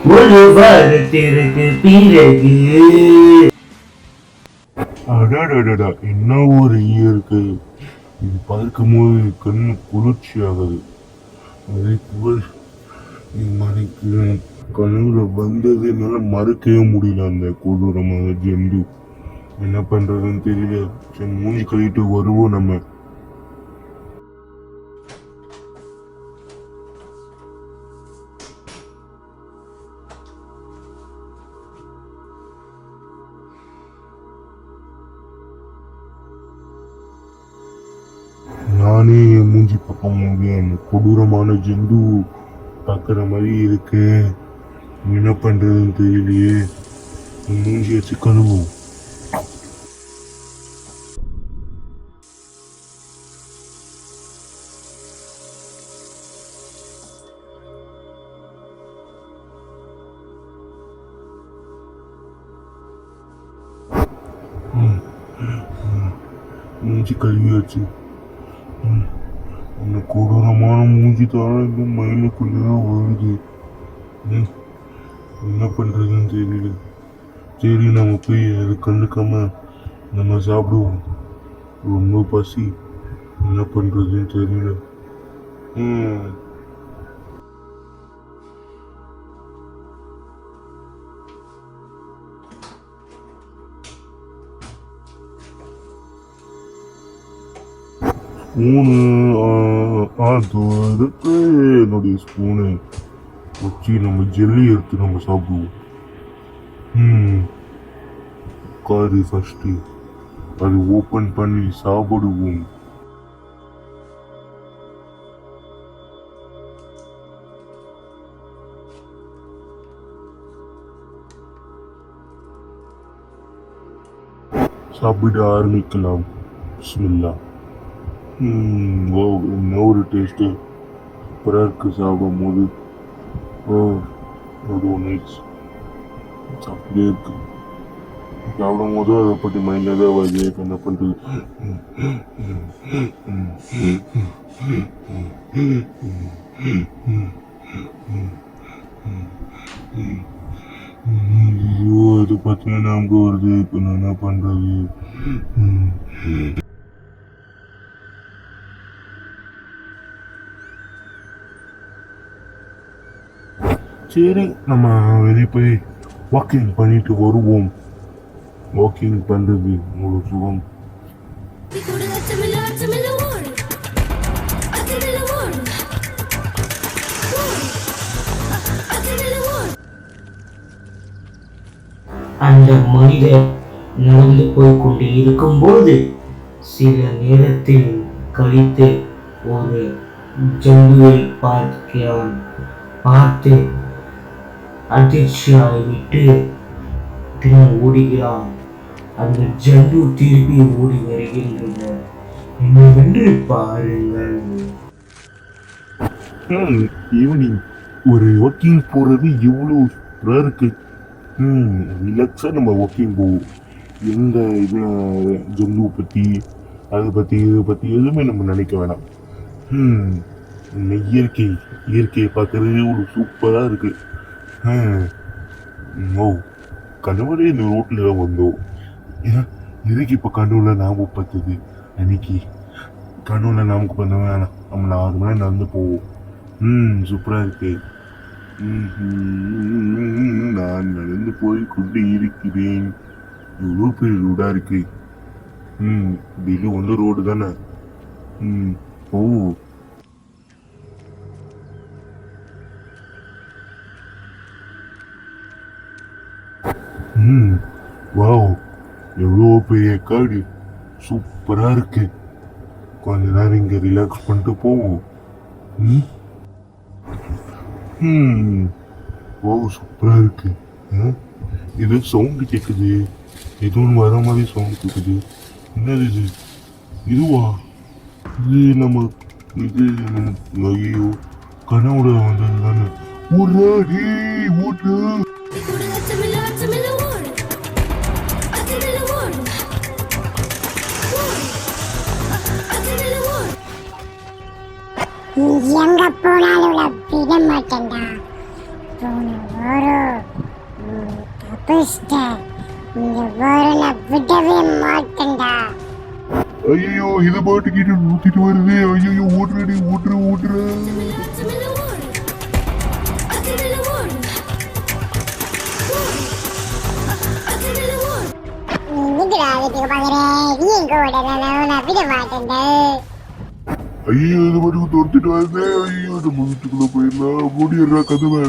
ஒரு வாரத்திற்கு பிறகு. அடாடாடா, என்ன ஒரு இயற்கை! இது பார்க்கும்போது கண்ணு குளிர்ச்சி ஆகுது. அதே போல் மறைக்கு கனவுல வந்தது என்னால மறக்கவே முடியல. அந்த கொடூரமான ஜந்து என்ன பண்றதுன்னு தெரியல. சரி, மூஞ்சி கழிட்டு வருவோம் நம்ம. நானே என் மூஞ்சி பக்கம் முடியும். அந்த கொடூரமான ஜந்து பார்க்குற மாதிரி இருக்கு. என்ன பண்றதுன்னு தெரியலையே. மூஞ்சி வச்சு கழுவும். மூஞ்சி கழுவியாச்சு. அந்த கொடூரமான மூஞ்சி தான் இன்னும் மைண்டுக்குள்ளே வருது. என்ன பண்றதுன்னு தெரியல. சரி, நம்ம போய் அது கண்டுக்காம நம்ம சாப்பிடுவோம். ரொம்ப பசி. என்ன பண்றதுன்னு தெரியல. ஸ்பூனு இருக்கு. என்னுடைய ஸ்பூனு வச்சு நம்ம ஜெல்லி எடுத்து நம்ம சாப்பிடுவோம். காரு ஃபர்ஸ்ட் அது ஓப்பன் பண்ணி சாப்பிடுவோம். சாப்பிட ஆரம்பிக்கலாம். பிஸ்மில்லா. ஓ, என்ன ஒரு டேஸ்ட்டு! சூப்பராக இருக்குது சாப்பிடும் போது. அவ்வளோ நைஸ். சாப்பிட்டே இருக்கு. சாப்பிடும் போது அதை பற்றி மைண்டில் தான் வருது. என்ன பண்ணுறது? ஐயோ, அது பார்த்தீங்கன்னா நமக்கு வருது. இப்போ நான் என்ன பண்ணுறது? சரி, நம்ம வெளியே போய் வாக்கிங் பண்ணிட்டு வருவோம். வாக்கிங் பண்றது உங்களுக்கு சுகம். அந்த மனிதர் நடந்து போய்கொண்டு இருக்கும்போது சில நேரத்தில் கழித்து ஒரு ஜந்துவை பார்க்கிறான். பார்த்து அதிர்ச்சியாகிவிட்டு திரும்ப ஓடுகிறான். அந்த ஜந்து திருப்பி ஓடி வருகின்றன. என்னவென்று பாருங்கள். ஈவினிங் ஒரு வாக்கிங் போறது இவ்வளோ சூப்பராக இருக்கு. ரிலாக்ஸாக நம்ம வாக்கிங் போவோம். எந்த இது ஜந்து பற்றி அதை பற்றி இதை பற்றி எதுவுமே நம்ம நினைக்க வேணாம். இயற்கையை பார்க்கறது இவ்வளோ சூப்பராக இருக்கு. ஓ, கனவுலே இந்த ரோட்ல தான் வந்தோம். எதுக்கு இப்போ கனவுல ஞாபகம் பார்த்தது? அன்னைக்கு கனவுல நமக்கு பண்ண வேணாம். நம்ம 4 மணி நடந்து போவோம். சூப்பராக இருக்கு. நான் நடந்து போய் கொண்டு இருக்கிறேன். எவ்வளோ பெரிய ரோடாக இருக்கு. டெய்லி வந்து ரோடு தானே. ஓ, வாவ், எவ்வளோ பெரிய காடு. சூப்பராக இருக்கு. கொஞ்ச நேரம் இங்கே ரிலாக்ஸ் பண்ணிட்டு போவோம். வாவ், சூப்பராக இருக்கு. ஏதோ சவுண்டு கேட்குது. ஏதோ ஒன்று வர மாதிரி சவுண்ட் கேட்குது. என்னது இது? இதுவா? இது ஐயோ, கனவுல வந்தது தானே. ஊராடி ஊட்டு. எங்க போனாலும் விட மாட்டேன்டா. போன போரோ தப்பிச்சிட்டேன். இந்த போரை நான் விடவே மாட்டேன்டா. ஐயோ இது பாட்டுக்கிட்டு ஊத்திட்டு வருது. ஐயோ ஓட்டுறடி ஓட்டுற நீங்கடா வீட்டுக்கு பாக்குறேன். நீ எங்க ஓடலாம் நான் விட மாட்டேன்டா. ஐயோ இது பாட்டுக்கு துரத்திட்டு வருது. ஐயோ நம்ம வீட்டுக்குள்ள போயிடலாம். மூடிடுறா கதவை.